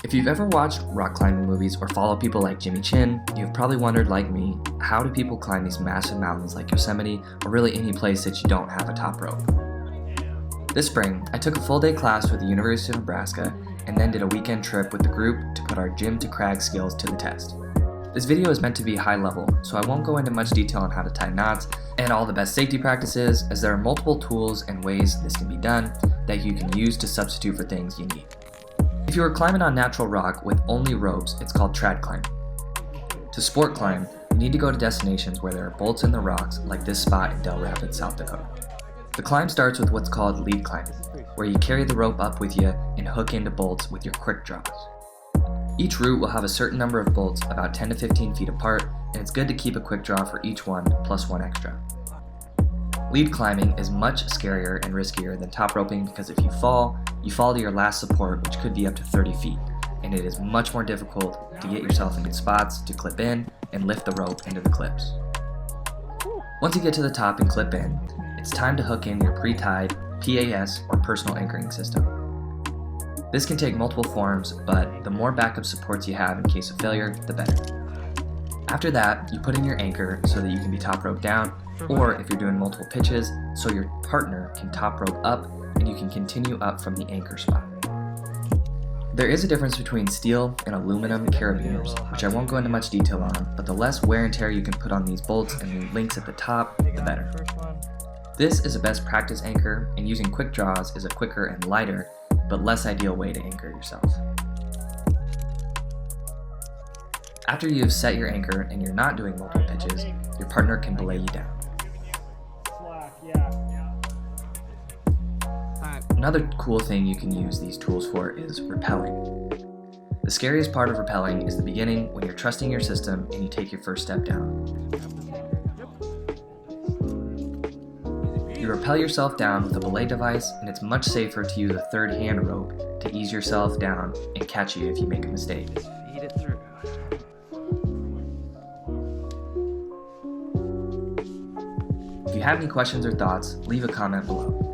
If you've ever watched rock climbing movies or follow people like Jimmy Chin, you've probably wondered, like me, how do people climb these massive mountains like Yosemite or really any place that you don't have a top rope? This spring, I took a full day class with the University of Nebraska and then did a weekend trip with the group to put our gym to crag skills to the test. This video is meant to be high level, so I won't go into much detail on how to tie knots and all the best safety practices, as there are multiple tools and ways this can be done that you can use to substitute for things you need. If you are climbing on natural rock with only ropes, it's called trad climbing. To sport climb, you need to go to destinations where there are bolts in the rocks, like this spot in Del Rapids, South Dakota. The climb starts with what's called lead climbing, where you carry the rope up with you and hook into bolts with your quick draws. Each route will have a certain number of bolts, about 10 to 15 feet apart, and it's good to keep a quick draw for each one, plus one extra. Lead climbing is much scarier and riskier than top roping because if you fall to your last support, which could be up to 30 feet, and it is much more difficult to get yourself in good spots to clip in and lift the rope into the clips. Once you get to the top and clip in, it's time to hook in your pre-tied PAS or personal anchoring system. This can take multiple forms, but the more backup supports you have in case of failure, the better. After that, you put in your anchor so that you can be top rope down, or if you're doing multiple pitches, so your partner can top rope up and you can continue up from the anchor spot. There is a difference between steel and aluminum carabiners, which I won't go into much detail on, but the less wear and tear you can put on these bolts and the links at the top, the better. This is a best practice anchor, and using quick draws is a quicker and lighter, but less ideal way to anchor yourself. After you have set your anchor and you're not doing multiple pitches, your partner can belay you down. Another cool thing you can use these tools for is rappelling. The scariest part of rappelling is the beginning, when you're trusting your system and you take your first step down. You rappel yourself down with a belay device, and it's much safer to use a third hand rope to ease yourself down and catch you if you make a mistake. Feed it through. If you have any questions or thoughts, leave a comment below.